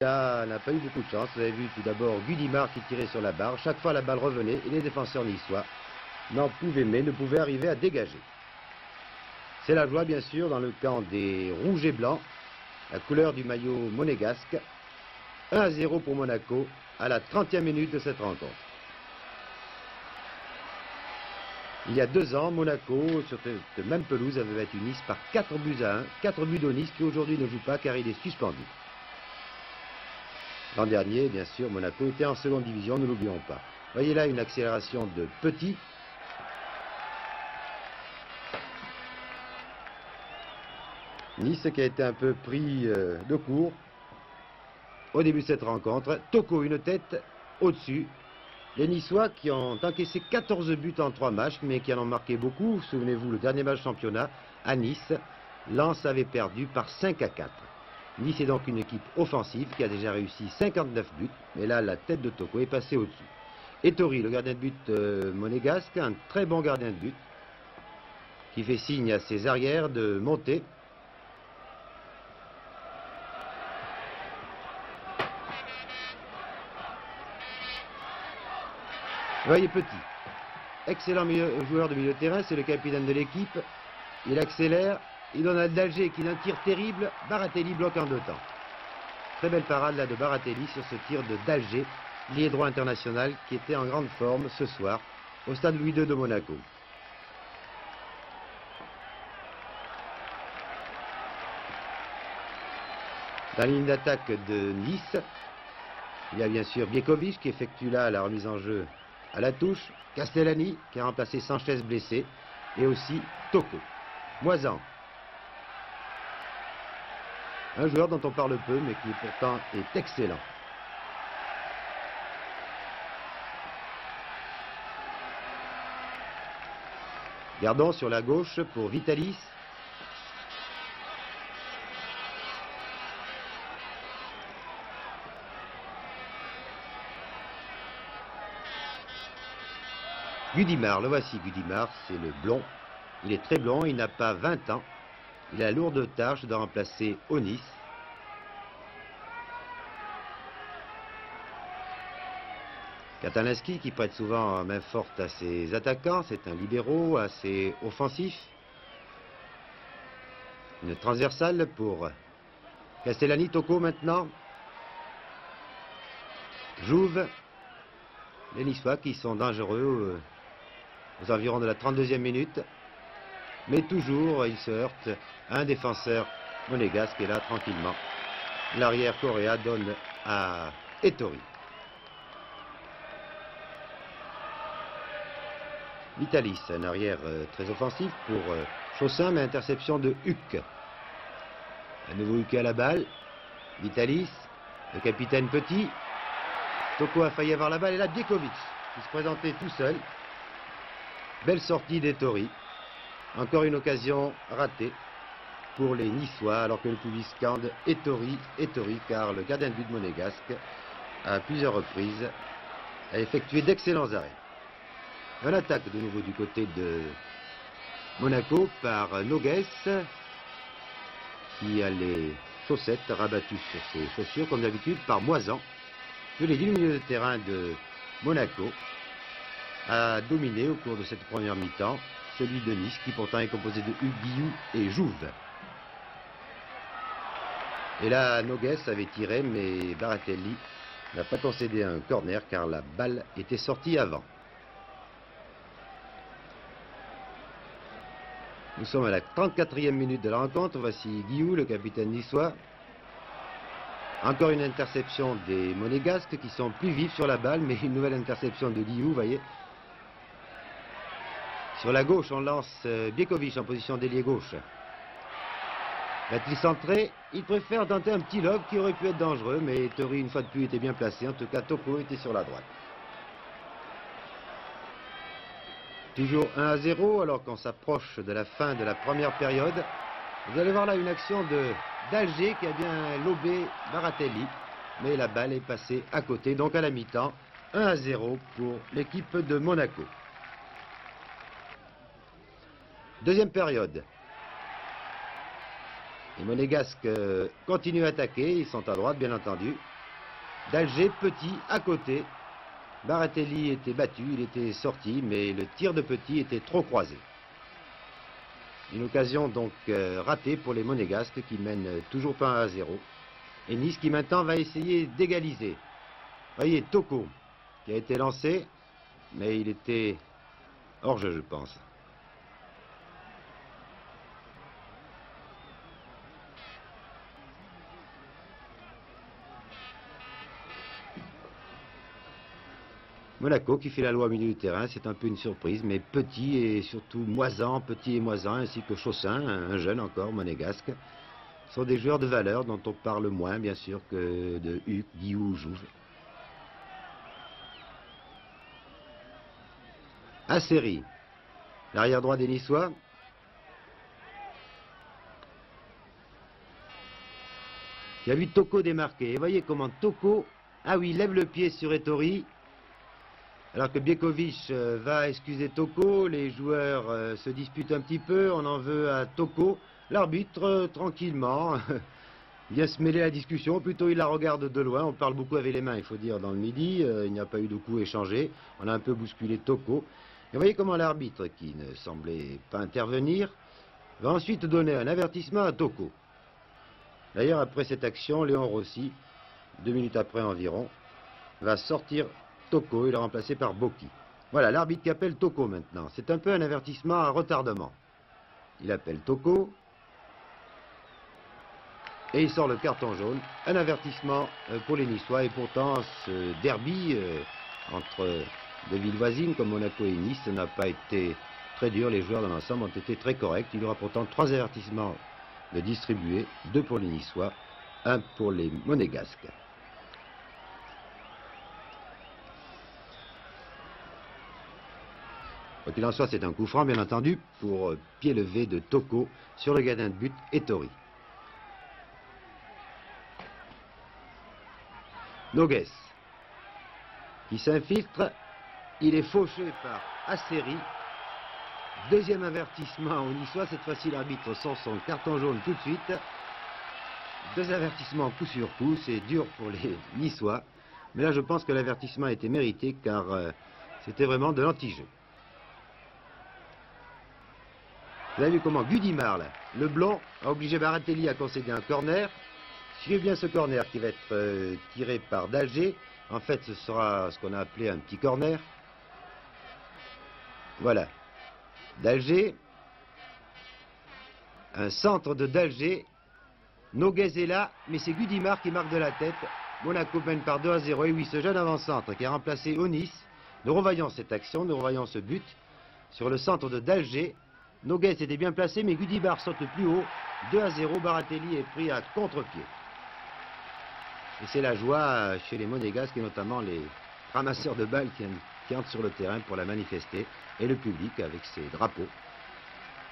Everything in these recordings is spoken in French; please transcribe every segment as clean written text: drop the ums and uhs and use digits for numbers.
Là, n'a pas eu beaucoup de chance. Vous avez vu tout d'abord Gudimar qui tirait sur la barre. Chaque fois, la balle revenait et les défenseurs niçois n'en pouvaient mais ne pouvaient arriver à dégager. C'est la joie, bien sûr, dans le camp des rouges et blancs, la couleur du maillot monégasque. 1-0 pour Monaco à la 30e minute de cette rencontre. Il y a 2 ans, Monaco, sur cette même pelouse, avait battu Nice par 4-1. 4 buts de Nice qui aujourd'hui ne joue pas car il est suspendu. L'an dernier, bien sûr, Monaco était en seconde division, ne l'oublions pas. Voyez là une accélération de Petit. Nice qui a été un peu pris de court au début de cette rencontre. Toko, une tête au-dessus. Les Niçois qui ont encaissé 14 buts en 3 matchs, mais qui en ont marqué beaucoup. Souvenez-vous, le dernier match championnat à Nice, Lens avait perdu par 5-4. Nice est donc une équipe offensive qui a déjà réussi 59 buts, mais là, la tête de Toko est passée au-dessus. Ettori, le gardien de but monégasque, un très bon gardien de but, qui fait signe à ses arrières de monter. Voyez Petit, excellent joueur de milieu de terrain, c'est le capitaine de l'équipe. Il accélère, il donne à d'Alger qui d'un tir terrible. Baratelli bloque en 2 temps. Très belle parade là de Baratelli sur ce tir de d'Alger, lié droit international qui était en grande forme ce soir au stade Louis II de Monaco. Dans la ligne d'attaque de Nice, il y a bien sûr Biekovic qui effectue là la remise en jeu à la touche. Castellani qui a remplacé Sanchez blessé. Et aussi Toko. Moisan. Un joueur dont on parle peu mais qui pourtant est excellent. Gardons sur la gauche pour Vitalis. Gudimar, le voici Gudimar, c'est le blond. Il est très blond, il n'a pas 20 ans. Il a la lourde tâche de remplacer Onis. Katalinski qui prête souvent main forte à ses attaquants, c'est un libéraux assez offensif. Une transversale pour Castellani, Toko maintenant. Jouve. Les Niçois qui sont dangereux aux environs de la 32e minute. Mais toujours, il se heurte à un défenseur monégasque et là, tranquillement, l'arrière Correa donne à Ettori. Vitalis, un arrière très offensif pour Chaussin, mais interception de Huck. Un nouveau Huck à la balle. Vitalis, le capitaine Petit. Toko a failli avoir la balle et là, Biekovic qui se présentait tout seul. Belle sortie d'Ettori. Encore une occasion ratée pour les Niçois, alors que le public scande Ettori, Ettori, car le gardien de but monégasque, à plusieurs reprises, a effectué d'excellents arrêts. Un attaque de nouveau du côté de Monaco par Noguès, qui a les chaussettes rabattues sur ses chaussures, comme d'habitude, par Moisan. Je l'ai dit, le milieu de terrain de Monaco a dominé au cours de cette première mi-temps celui de Nice, qui pourtant est composé de Guillou et Jouve. Et là, Noguès avait tiré, mais Baratelli n'a pas concédé un corner car la balle était sortie avant. Nous sommes à la 34e minute de la rencontre. Voici Guillou, le capitaine niçois. Encore une interception des Monégasques qui sont plus vifs sur la balle, mais une nouvelle interception de Guillou, vous voyez. Sur la gauche, on lance Biekovic en position d'ailier gauche. Va-t-il centrer? Il préfère tenter un petit lob qui aurait pu être dangereux, mais Ettori, une fois de plus, était bien placé. En tout cas, Toko était sur la droite. Toujours 1-0, alors qu'on s'approche de la fin de la première période. Vous allez voir là une action d'Alger qui a bien lobé Baratelli, mais la balle est passée à côté, donc à la mi-temps, 1-0 pour l'équipe de Monaco. Deuxième période. Les Monégasques continuent à attaquer, ils sont à droite bien entendu. D'Alger, Petit, à côté. Baratelli était battu, il était sorti, mais le tir de Petit était trop croisé. Une occasion donc ratée pour les Monégasques qui mènent toujours pas 1-0. Et Nice qui maintenant va essayer d'égaliser. Voyez, Toko qui a été lancé, mais il était hors jeu, je pense. Monaco qui fait la loi au milieu du terrain, c'est un peu une surprise, mais Petit et surtout Petit et Moisan, ainsi que Chaussin, un jeune encore monégasque, sont des joueurs de valeur dont on parle moins, bien sûr, que de Huck, Guillou ou Jouve. Asseri, l'arrière droit des Niçois. Qui a vu Toko démarquer. Et voyez comment Toko, ah oui, lève le pied sur Ettori. Alors que Biekovic va excuser Toko, les joueurs se disputent un petit peu, on en veut à Toko. L'arbitre, tranquillement, vient se mêler à la discussion, plutôt il la regarde de loin, on parle beaucoup avec les mains, il faut dire, dans le midi, il n'y a pas eu de coups échangés, on a un peu bousculé Toko. Et vous voyez comment l'arbitre, qui ne semblait pas intervenir, va ensuite donner un avertissement à Toko. D'ailleurs, après cette action, Léon Rossi, 2 minutes après environ, va sortir Toko, il est remplacé par Boki. Voilà, l'arbitre qui appelle Toko maintenant. C'est un peu un avertissement à retardement. Il appelle Toko. Et il sort le carton jaune. Un avertissement pour les Niçois. Et pourtant, ce derby entre deux villes voisines comme Monaco et Nice n'a pas été très dur. Les joueurs dans l'ensemble ont été très corrects. Il y aura pourtant 3 avertissements de distribués. 2 pour les Niçois, 1 pour les Monégasques. Quoi qu'il en soit, c'est un coup franc, bien entendu, pour pied levé de Toko sur le gardien de but, Ettori. Noguès, qui s'infiltre, il est fauché par Asseri. Deuxième avertissement au Niçois, cette fois-ci l'arbitre sort son carton jaune tout de suite. 2 avertissements coup sur coup, c'est dur pour les Niçois. Mais là, je pense que l'avertissement a été mérité, car c'était vraiment de l'anti-jeu. Vous avez vu comment Gudimar, là, le blond, a obligé Baratelli à concéder un corner. Suivez bien ce corner qui va être tiré par d'Alger. En fait, ce sera ce qu'on a appelé un petit corner. Voilà. D'Alger. Un centre de d'Alger. Noguès est là, mais c'est Gudimar qui marque de la tête. Monaco mène par 2-0. Et oui, ce jeune avant-centre qui a remplacé Onis. Nous revoyons cette action, nous revoyons ce but sur le centre de d'Alger. Noguès était bien placé, mais Gudimar saute plus haut. 2-0, Baratelli est pris à contre-pied. Et c'est la joie chez les Monégasques et notamment les ramasseurs de balles qui entrent sur le terrain pour la manifester. Et le public avec ses drapeaux.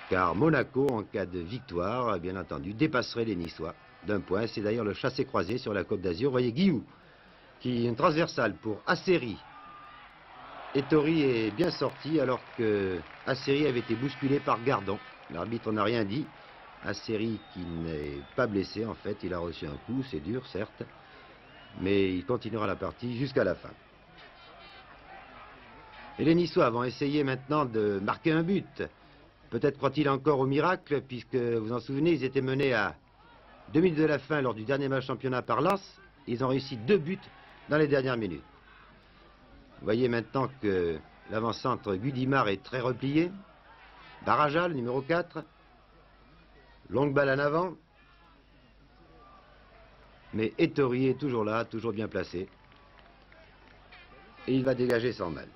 Car Monaco, en cas de victoire, bien entendu, dépasserait les Niçois d'un point. C'est d'ailleurs le chassé-croisé sur la Coupe d'Azur. Vous voyez Guillou, qui est une transversale pour Asseri. Ettori est bien sorti alors que Asseri avait été bousculé par Gardon. L'arbitre n'a rien dit. Asseri qui n'est pas blessé en fait, il a reçu un coup, c'est dur certes, mais il continuera la partie jusqu'à la fin. Et les Niçois vont essayer maintenant de marquer un but. Peut-être croient-ils encore au miracle, puisque vous en souvenez, ils étaient menés à 2 minutes de la fin lors du dernier match championnat par Lens. Ils ont réussi 2 buts dans les dernières minutes. Vous voyez maintenant que l'avant-centre Gudimar est très replié. Baraja, le numéro 4. Longue balle en avant. Mais Ettori est toujours là, toujours bien placé. Et il va dégager sans mal.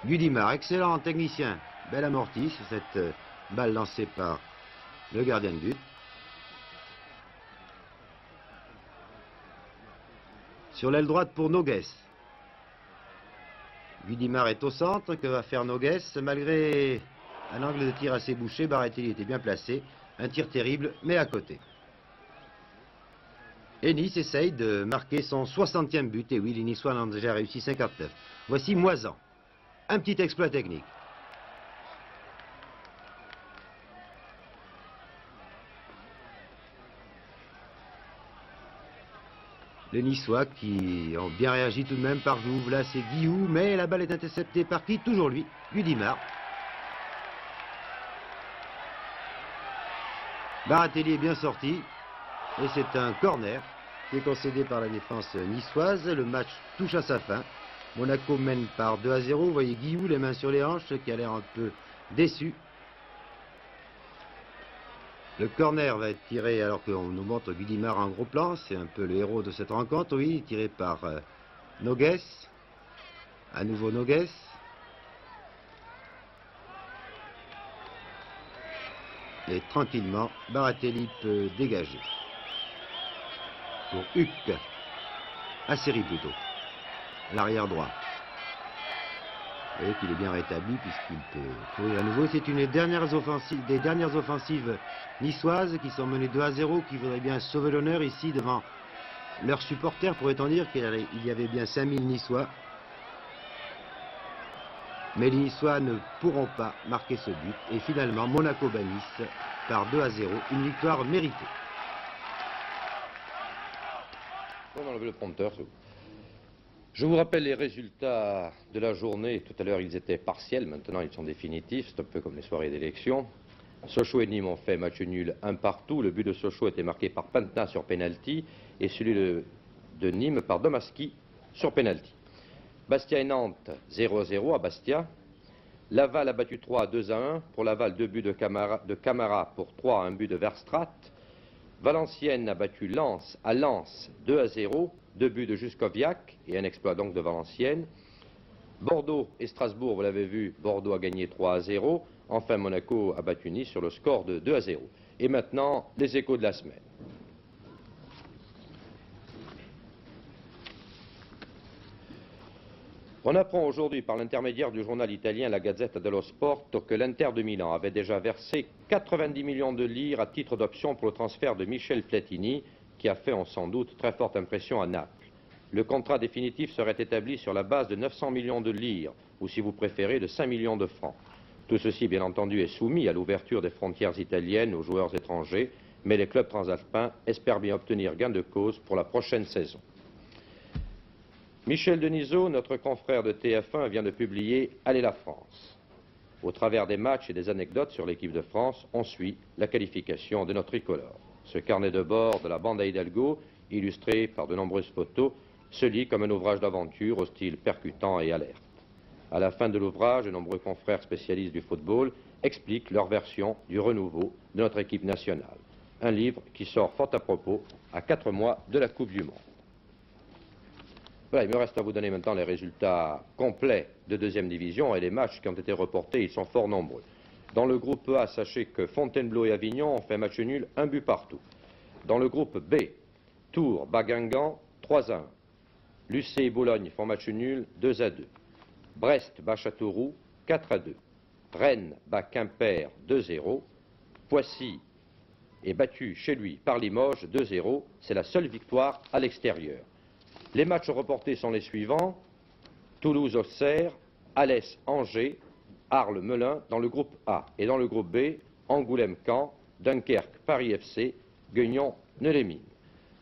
Gudimar, excellent technicien. Belle amortie sur cette balle lancée par le gardien de but. Sur l'aile droite pour Noguès. Gudimar est au centre. Que va faire Noguès? Malgré un angle de tir assez bouché, Baratelli était bien placé. Un tir terrible, mais à côté. Et Nice essaye de marquer son 60e but. Et oui, les Niçois en ont déjà réussi 59. Voici Moisan. Un petit exploit technique. Les Niçois qui ont bien réagi tout de même par Jouve. Là, c'est Guillou, mais la balle est interceptée par qui? Toujours lui, Udimar. Baratelli est bien sorti. Et c'est un corner qui est concédé par la défense niçoise. Le match touche à sa fin. Monaco mène par 2-0. Vous voyez Guillou, les mains sur les hanches, qui a l'air un peu déçu. Le corner va être tiré alors qu'on nous montre Gudimar en gros plan. C'est un peu le héros de cette rencontre, oui, tiré par Nogues. À nouveau Nogues. Et tranquillement, Baratelli peut dégager. Pour Huck. À série plutôt. L'arrière droit. Vous voyez qu'il est bien rétabli puisqu'il peut courir à nouveau. C'est une des dernières offensives niçoises qui sont menées 2-0, qui voudraient bien sauver l'honneur ici devant leurs supporters. Pourrait-on dire qu'il y avait bien 5000 Niçois. Mais les Niçois ne pourront pas marquer ce but. Et finalement, Monaco bat Nice par 2-0. Une victoire méritée. On enlève le prompteur. Je vous rappelle les résultats de la journée. Tout à l'heure, ils étaient partiels. Maintenant, ils sont définitifs. C'est un peu comme les soirées d'élection. Sochaux et Nîmes ont fait match nul 1 partout. Le but de Sochaux était marqué par Pantna sur penalty et celui de Nîmes par Domaski sur penalty. Bastia et Nantes 0-0 à Bastia. Laval a battu 3-2-1. Pour Laval, 2 buts de Camara pour 3, un but de Verstraat. Valenciennes a battu Lens à Lens 2-0. 2 buts de Juskoviak et un exploit donc de Valenciennes. Bordeaux et Strasbourg, vous l'avez vu, Bordeaux a gagné 3-0. Enfin, Monaco a battu Nice sur le score de 2-0. Et maintenant, les échos de la semaine. On apprend aujourd'hui par l'intermédiaire du journal italien La Gazzetta dello Sport que l'Inter de Milan avait déjà versé 90 millions de lire à titre d'option pour le transfert de Michel Platini, qui a fait, on sans doute, très forte impression à Naples. Le contrat définitif serait établi sur la base de 900 millions de lire, ou si vous préférez, de 5 millions de francs. Tout ceci, bien entendu, est soumis à l'ouverture des frontières italiennes aux joueurs étrangers, mais les clubs transalpins espèrent bien obtenir gain de cause pour la prochaine saison. Michel Denisot, notre confrère de TF1, vient de publier « Allez la France ». Au travers des matchs et des anecdotes sur l'équipe de France, on suit la qualification de notre tricolore. Ce carnet de bord de la bande à Hidalgo, illustré par de nombreuses photos, se lit comme un ouvrage d'aventure au style percutant et alerte. À la fin de l'ouvrage, de nombreux confrères spécialistes du football expliquent leur version du renouveau de notre équipe nationale. Un livre qui sort fort à propos à 4 mois de la Coupe du Monde. Voilà, il me reste à vous donner maintenant les résultats complets de deuxième division et les matchs qui ont été reportés, ils sont fort nombreux. Dans le groupe A, sachez que Fontainebleau et Avignon ont fait match nul, 1 but partout. Dans le groupe B, Tours bat Guingamp 3-1. Lucé et Boulogne font match nul 2-2. Brest bat Châteauroux 4-2. Rennes bat Quimper 2-0. Poissy est battu chez lui par Limoges 2-0. C'est la seule victoire à l'extérieur. Les matchs reportés sont les suivants. Toulouse-Auxerre, Alès-Angers, Arles-Melun dans le groupe A. Et dans le groupe B, Angoulême-Caen, Dunkerque, Paris FC, Guignon-Neulémine.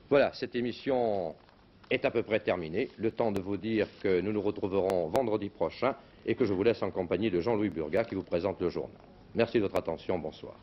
Voilà, cette émission est à peu près terminée. Le temps de vous dire que nous nous retrouverons vendredi prochain et que je vous laisse en compagnie de Jean-Louis Burgat qui vous présente le journal. Merci de votre attention, bonsoir.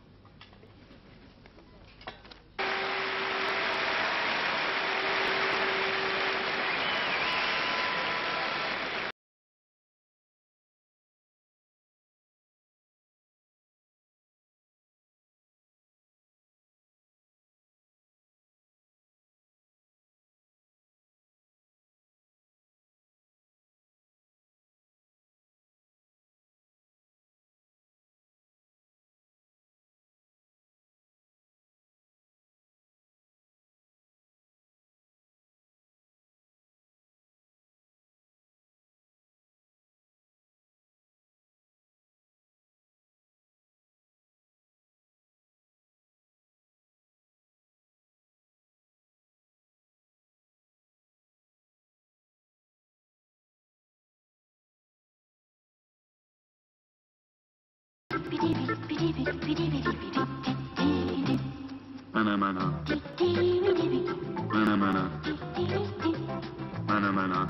Mana mana. Mana mana. Männer.